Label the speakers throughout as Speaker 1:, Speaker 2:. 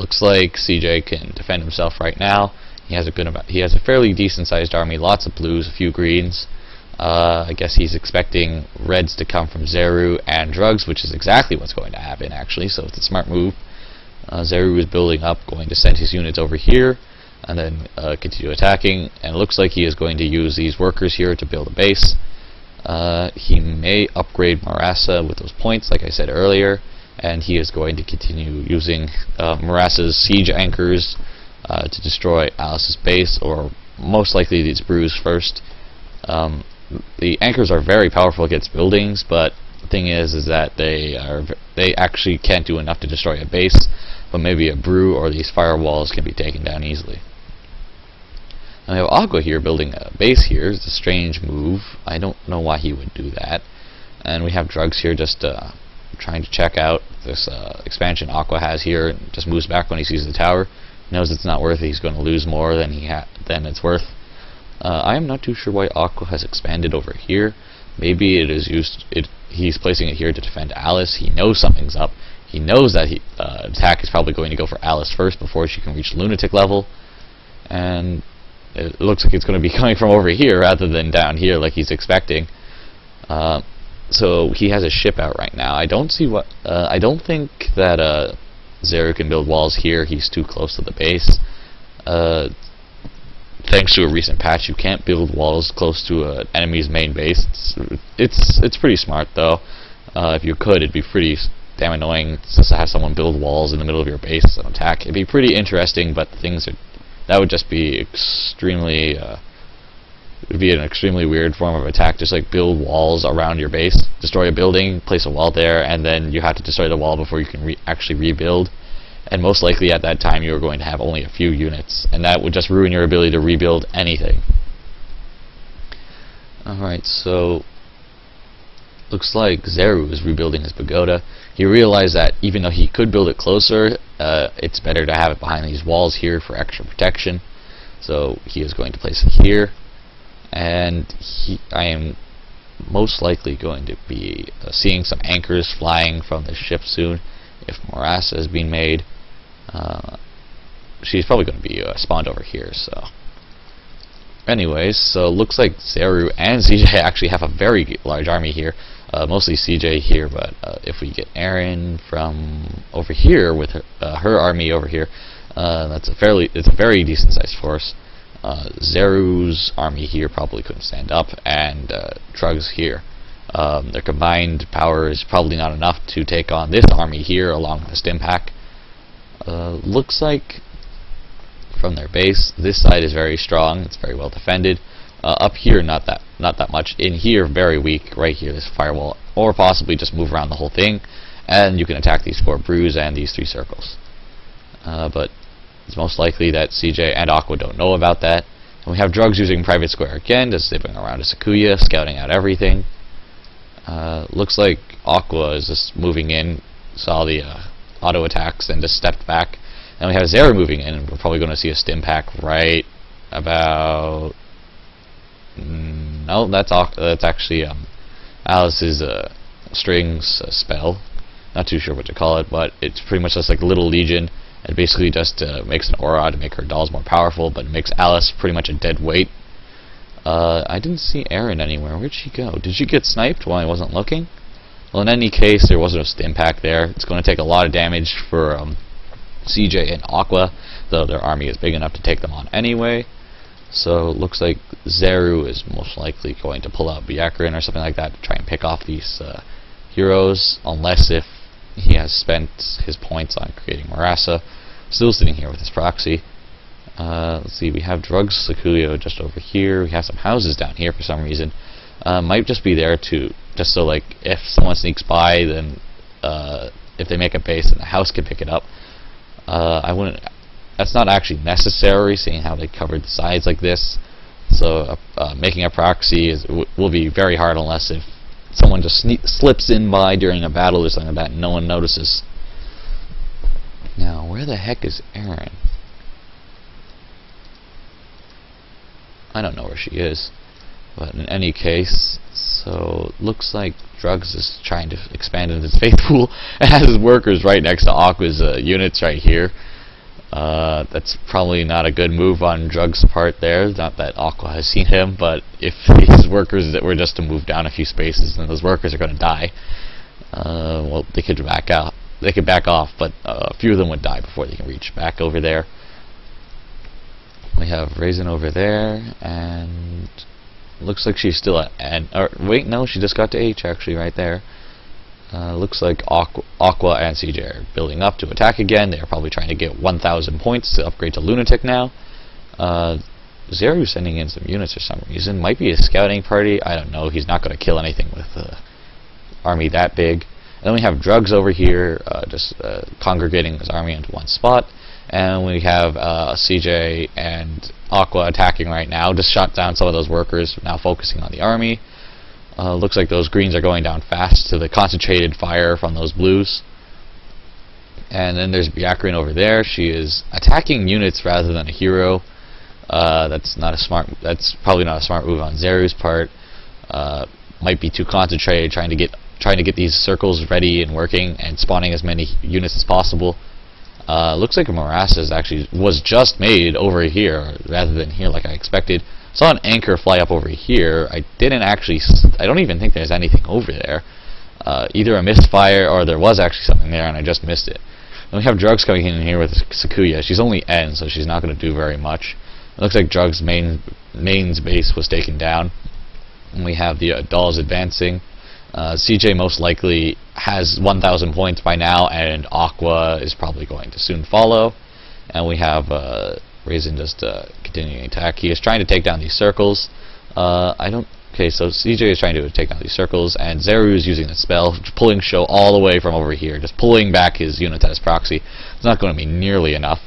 Speaker 1: Looks like CJ can defend himself right now. He has a fairly decent sized army, lots of blues, a few greens. I guess he's expecting reds to come from Zeru and drugs, which is exactly what's going to happen actually, so it's a smart move. Zeru is building up, going to send his units over here and then continue attacking, and it looks like he is going to use these workers here to build a base. He may upgrade Marassa with those points like I said earlier, and he is going to continue using Marassa's siege anchors to destroy Alice's base, or most likely these brews first. The anchors are very powerful against buildings, but the thing is that they actually can't do enough to destroy a base, but maybe a brew or these firewalls can be taken down easily. Now we have Aqua here building a base here. It's a strange move. I don't know why he would do that. And we have drugs here just trying to check out this expansion Aqua has here, and just moves back when he sees the tower. Knows it's not worth it. He's going to lose more than it's worth. I am not too sure why Aqua has expanded over here. Maybe it is he's placing it here to defend Alice. He knows something's up. He knows that attack is probably going to go for Alice first before she can reach lunatic level, and it looks like it's going to be coming from over here rather than down here like he's expecting. So he has a ship out right now. I don't think that Zeru can build walls here. He's too close to the base. Thanks to a recent patch, you can't build walls close to an enemy's main base. It's pretty smart though. If you could, it'd be pretty damn annoying just to have someone build walls in the middle of your base and attack. It'd be pretty interesting, but that would just be extremely it would be an extremely weird form of attack. Just like build walls around your base, destroy a building, place a wall there, and then you have to destroy the wall before you can actually rebuild. And most likely at that time you are going to have only a few units, and that would just ruin your ability to rebuild anything. Alright, so looks like Zeru is rebuilding his pagoda. He realized that even though he could build it closer, it's better to have it behind these walls here for extra protection. So he is going to place it here, and I am most likely going to be seeing some anchors flying from the ship soon. If Marassa is being made, she's probably going to be spawned over here. So anyways, so looks like Zeru and CJ actually have a very large army here, mostly CJ here, but if we get Aaron from over here with her army over here, it's a very decent sized force. Zeru's army here probably couldn't stand up, and Drugs here. Their combined power is probably not enough to take on this army here along with the stim pack. Looks like from their base, this side is very strong. It's very well defended. Up here, not that much. In here, very weak. Right here, this firewall, or possibly just move around the whole thing, and you can attack these 4 brews and these 3 circles. But it's most likely that CJ and Aqua don't know about that. And we have Drugs using Private Square again, just zipping around to Sakuya, scouting out everything. Looks like Aqua is just moving in, saw the auto attacks, and just stepped back. And we have Zeru moving in, and we're probably going to see a stim pack right about. No, that's actually Alice's strings spell. Not too sure what to call it, but it's pretty much just like Little Legion. It basically just makes an aura to make her dolls more powerful, but it makes Alice pretty much a dead weight. I didn't see Aaron anywhere. Where'd she go? Did she get sniped while I wasn't looking? Well, in any case, there wasn't a stim pack there. It's going to take a lot of damage for CJ and Aqua, though their army is big enough to take them on anyway. So it looks like Zeru is most likely going to pull out Byakurin or something like that to try and pick off these heroes, unless if he has spent his points on creating Marassa. Still sitting here with his proxy. Let's see, we have Drugs Sakuyo just over here. We have some houses down here for some reason. Might just be there just so like if someone sneaks by, then if they make a base, then the house can pick it up. That's not actually necessary, seeing how they covered the sides like this. So making a proxy will be very hard unless if someone just slips in by during a battle or something like that and no one notices. Now, where the heck is Aaron? I don't know where she is. But in any case, so looks like Drugs is trying to expand into his faith pool and has his workers right next to Aqua's units right here. That's probably not a good move on Drugs' part there. Not that Aqua has seen him, but if his workers that were just to move down a few spaces, then those workers are going to die. Well, they could back out. They could back off, but a few of them would die before they can reach back over there. We have Raisin over there, and looks like she's still at N. Or wait, no, she just got to H actually right there. Looks like Aqua and CJ are building up to attack again. They're probably trying to get 1,000 points to upgrade to Lunatic now. Zeru sending in some units for some reason. Might be a scouting party. I don't know. He's not going to kill anything with an army that big. And then we have Drugs over here, just congregating his army into one spot. And we have CJ and Aqua attacking right now. Just shot down some of those workers, now focusing on the army. Looks like those greens are going down fast to the concentrated fire from those blues. And then there's Biakrin over there. She is attacking units rather than a hero. That's probably not a smart move on Zeru's part. Might be too concentrated, trying to get these circles ready and working and spawning as many units as possible. Looks like a morass was just made over here rather than here like I expected. Saw an anchor fly up over here. I don't even think there's anything over there. Either a misfire or there was actually something there and I just missed it. And we have Drugs coming in here with Sakuya. She's only N, so she's not going to do very much. It looks like Drugs' main's base was taken down. And we have the dolls advancing. CJ most likely has 1,000 points by now, and Aqua is probably going to soon follow. And we have Raisin just continuing attack. He is trying to take down these circles. Okay, so CJ is trying to take down these circles, and Zeru is using the spell, pulling show all the way from over here, just pulling back his units as proxy. It's not going to be nearly enough.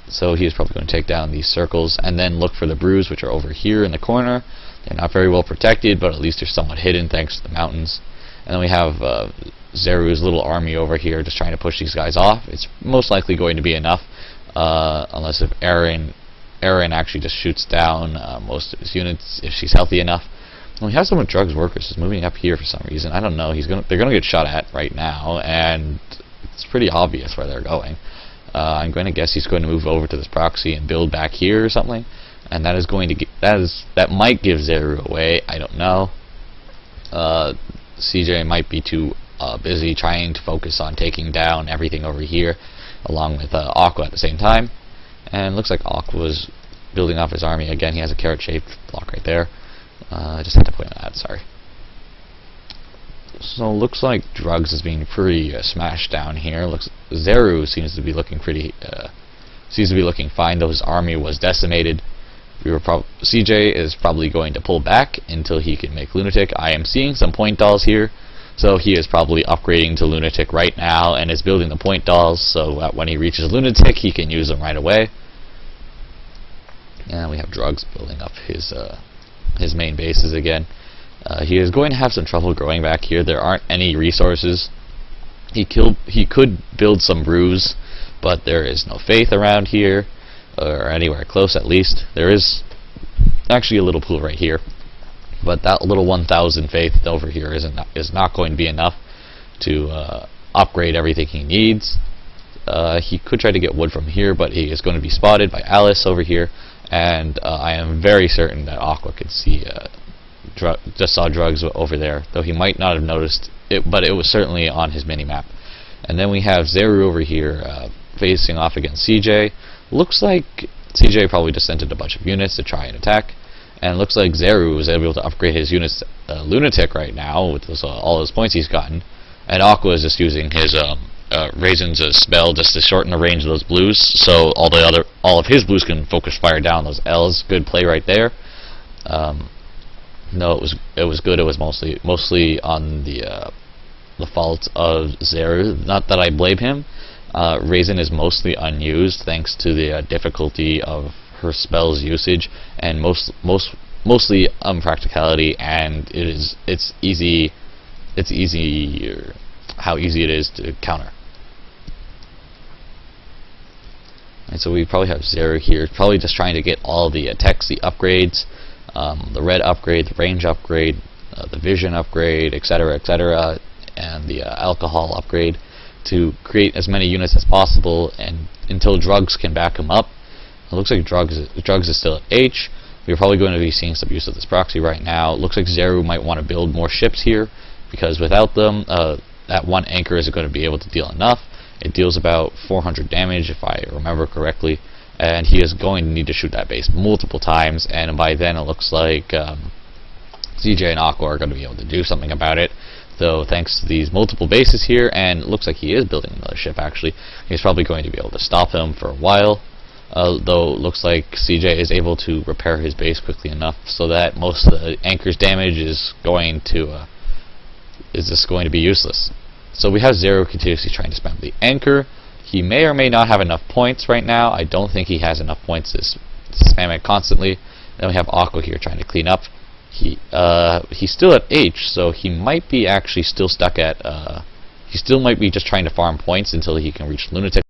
Speaker 1: So he is probably going to take down these circles, and then look for the brews, which are over here in the corner. They're not very well protected, but at least they're somewhat hidden thanks to the mountains. And then we have Zeru's little army over here just trying to push these guys off. It's most likely going to be enough, unless if Erin actually just shoots down most of his units if she's healthy enough. And we have some of Drugs workers just moving up here for some reason. I don't know. They're going to get shot at right now, and it's pretty obvious where they're going. I'm going to guess he's going to move over to this proxy and build back here or something. And that is going to that might give Zeru away. I don't know. CJ might be too busy trying to focus on taking down everything over here, along with Aqua at the same time. And looks like Aqua's building off his army again. He has a carrot-shaped block right there. I just had to point on that. Sorry. So looks like Drugs is being pretty smashed down here. Zeru seems to be looking fine, though his army was decimated. CJ is probably going to pull back until he can make Lunatic. I am seeing some point dolls here, so he is probably upgrading to Lunatic right now and is building the point dolls so that when he reaches Lunatic he can use them right away. And we have Drugs building up his main bases again. He is going to have some trouble growing back here. There aren't any resources. He could build some brews, but there is no faith around here, or anywhere close at least. There is actually a little pool right here, but that little 1,000 faith over here is not going to be enough to upgrade everything he needs. He could try to get wood from here, but he is going to be spotted by Alice over here, and I am very certain that Aqua could see just saw Drugs over there, though he might not have noticed it, but it was certainly on his mini-map. And then we have Zeru over here facing off against CJ. Looks like CJ probably just sent in a bunch of units to try and attack, and looks like Zeru was able to upgrade his units Lunatic right now with all his points he's gotten, and Aqua is just using his Raisin's spell just to shorten the range of those blues, so all of his blues can focus fire down those L's. Good play right there. No, it was good. It was mostly on the fault of Zeru. Not that I blame him. Raisin is mostly unused thanks to the difficulty of her spell's usage and mostly unpracticality, and it's easy how easy it is to counter. And so we probably have Zeru here, probably just trying to get all the attacks, the upgrades, the red upgrade, the range upgrade, the vision upgrade, etc., and the alcohol upgrade, to create as many units as possible and until Drugs can back him up. It looks like Drugs is still at H. We're probably going to be seeing some use of this proxy right now. It looks like Zeru might want to build more ships here, because without them, that one anchor isn't going to be able to deal enough. It deals about 400 damage, if I remember correctly, and he is going to need to shoot that base multiple times, and by then it looks like Cjn and Aqua are going to be able to do something about it. Though thanks to these multiple bases here, and it looks like he is building another ship actually, he's probably going to be able to stop him for a while. Though it looks like CJ is able to repair his base quickly enough so that most of the anchor's damage is just going to be useless. So we have Zeru continuously trying to spam the anchor. He may or may not have enough points right now. I don't think he has enough points to spam it constantly. Then we have Aqua here trying to clean up. He's still at H, so he might be actually still stuck at he still might be just trying to farm points until he can reach Lunatic